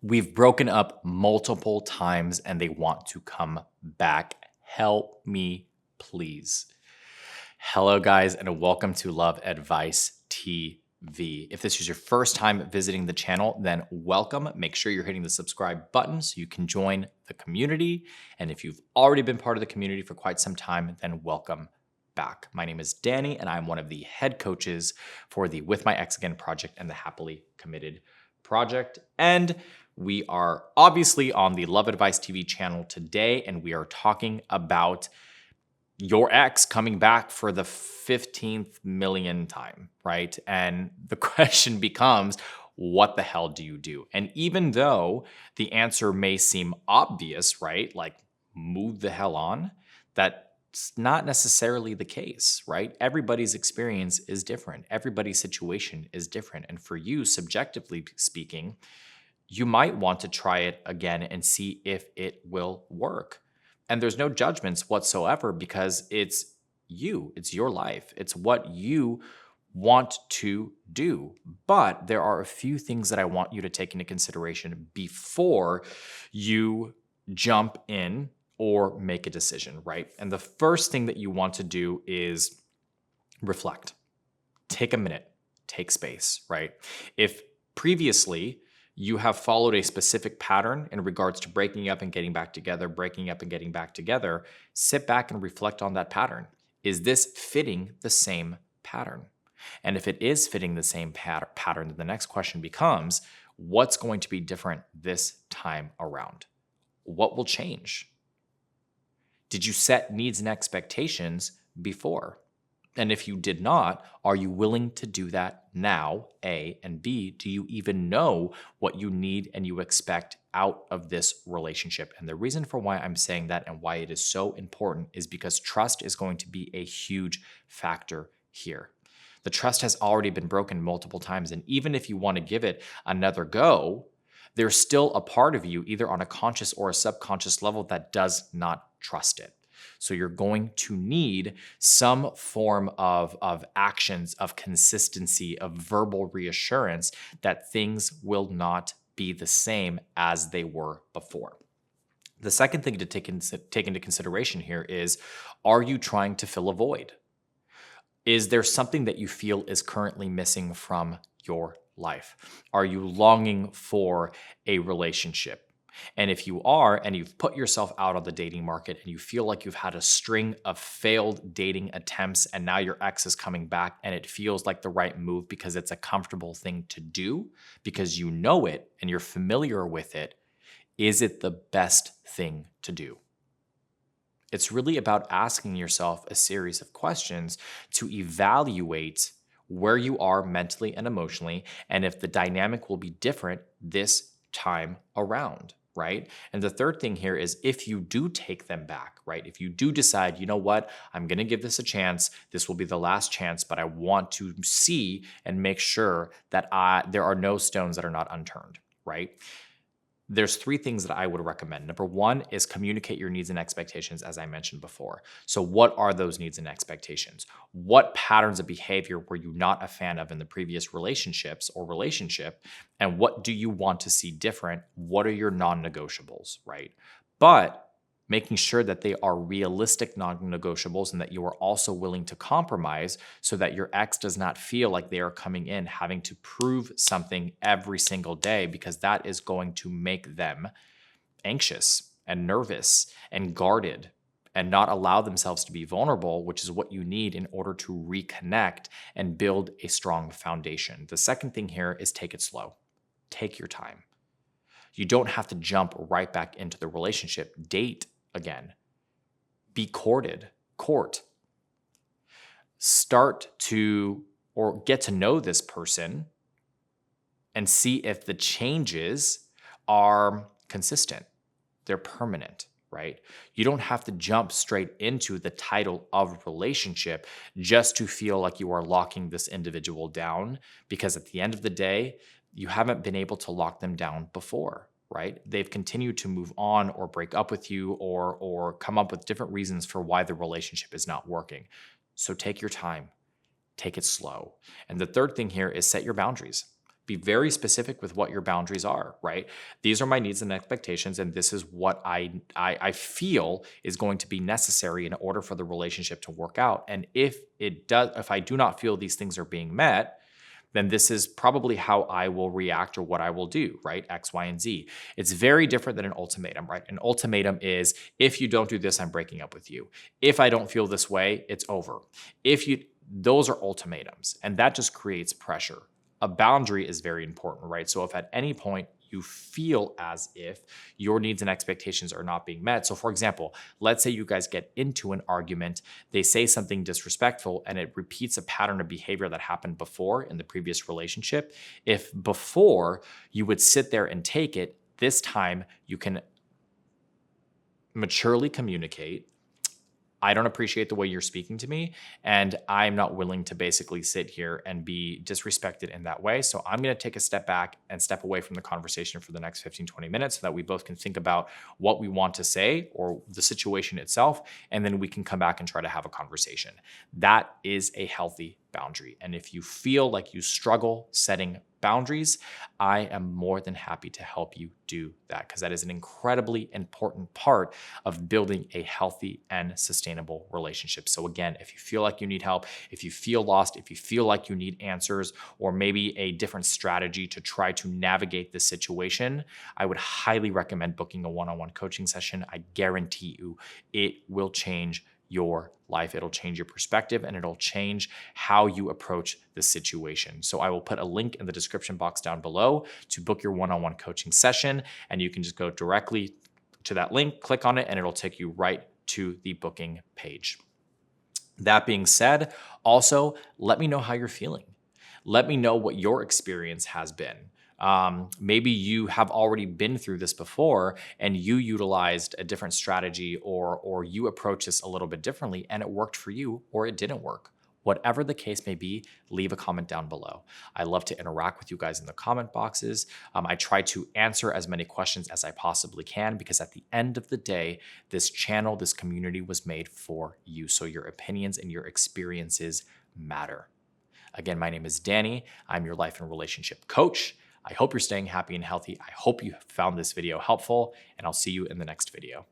We've broken up multiple times and they want to come back. Help me, please. Hello, guys, and welcome to Love Advice TV. If this is your first time visiting the channel, then welcome. Make sure you're hitting the subscribe button so you can join the community. And if you've already been part of the community for quite some time, then welcome back. My name is Danny, and I'm one of the head coaches for the With My Ex Again project and the Happily Committed project. And we are obviously on the Love Advice TV channel today, and we are talking about your ex coming back for the 15th million time, right? And the question becomes, what the hell do you do? And even though the answer may seem obvious, right? Like move the hell on, that's not necessarily the case, right? Everybody's experience is different. Everybody's situation is different. And for you, subjectively speaking, you might want to try it again and see if it will work. And there's no judgments whatsoever because it's you, it's your life, it's what you want to do. But there are a few things that I want you to take into consideration before you jump in or make a decision, right? And the first thing that you want to do is reflect. Take a minute, take space, right? If previously you have followed a specific pattern in regards to breaking up and getting back together, breaking up and getting back together, sit back and reflect on that pattern. Is this fitting the same pattern? And if it is fitting the same pattern, then the next question becomes, what's going to be different this time around? What will change? Did you set needs and expectations before? And if you did not, are you willing to do that now? A, and B, do you even know what you need and you expect out of this relationship? And the reason for why I'm saying that and why it is so important is because trust is going to be a huge factor here. The trust has already been broken multiple times. And even if you want to give it another go, there's still a part of you, either on a conscious or a subconscious level, that does not trust it. So you're going to need some form of actions, of consistency, of verbal reassurance that things will not be the same as they were before. The second thing to take into consideration here is, are you trying to fill a void? Is there something that you feel is currently missing from your life? Are you longing for a relationship? And if you are, and you've put yourself out on the dating market and you feel like you've had a string of failed dating attempts and now your ex is coming back and it feels like the right move because it's a comfortable thing to do, because you know it and you're familiar with it, is it the best thing to do? It's really about asking yourself a series of questions to evaluate where you are mentally and emotionally, and if the dynamic will be different this time around, right? And the third thing here is, if you do take them back, right? If you do decide, you know what, I'm going to give this a chance, this will be the last chance, but I want to see and make sure that there are no stones that are not unturned, right? There's three things that I would recommend. Number one is communicate your needs and expectations, as I mentioned before. So what are those needs and expectations? What patterns of behavior were you not a fan of in the previous relationships or relationship? And what do you want to see different? What are your non-negotiables, right? But making sure that they are realistic non-negotiables and that you are also willing to compromise so that your ex does not feel like they are coming in having to prove something every single day, because that is going to make them anxious and nervous and guarded and not allow themselves to be vulnerable, which is what you need in order to reconnect and build a strong foundation. The second thing here is take it slow. Take your time. You don't have to jump right back into the relationship. Date again. Be courted. Court. Start to or get to know this person and see if the changes are consistent. They're permanent, right? You don't have to jump straight into the title of relationship just to feel like you are locking this individual down, because at the end of the day, you haven't been able to lock them down before, right? They've continued to move on or break up with you or come up with different reasons for why the relationship is not working. So take your time, take it slow. And the third thing here is set your boundaries. Be very specific with what your boundaries are, right? These are my needs and expectations, and this is what I feel is going to be necessary in order for the relationship to work out. And if I do not feel these things are being met, then this is probably how I will react or what I will do, right? X, Y, and Z. It's very different than an ultimatum, right? An ultimatum is, if you don't do this, I'm breaking up with you. If I don't feel this way, it's over. Those are ultimatums, and that just creates pressure. A boundary is very important, right? So if at any point you feel as if your needs and expectations are not being met. So for example, let's say you guys get into an argument, they say something disrespectful and it repeats a pattern of behavior that happened before in the previous relationship. If before you would sit there and take it, this time you can maturely communicate. I don't appreciate the way you're speaking to me, and I'm not willing to basically sit here and be disrespected in that way. So I'm going to take a step back and step away from the conversation for the next 15, 20 minutes so that we both can think about what we want to say or the situation itself, and then we can come back and try to have a conversation. That is a healthy boundary. And if you feel like you struggle setting boundaries, I am more than happy to help you do that, because that is an incredibly important part of building a healthy and sustainable relationship. So again, if you feel like you need help, if you feel lost, if you feel like you need answers or maybe a different strategy to try to navigate this situation, I would highly recommend booking a one-on-one coaching session. I guarantee you it will change your life. It'll change your perspective and it'll change how you approach the situation. So I will put a link in the description box down below to book your one-on-one coaching session. And you can just go directly to that link, click on it, and it'll take you right to the booking page. That being said, also let me know how you're feeling. Let me know what your experience has been. Maybe you have already been through this before and you utilized a different strategy or you approached this a little bit differently and it worked for you or it didn't work. Whatever the case may be, leave a comment down below. I love to interact with you guys in the comment boxes. I try to answer as many questions as I possibly can, because at the end of the day, this channel, this community was made for you. So your opinions and your experiences matter. Again, my name is Danny. I'm your life and relationship coach. I hope you're staying happy and healthy. I hope you found this video helpful, and I'll see you in the next video.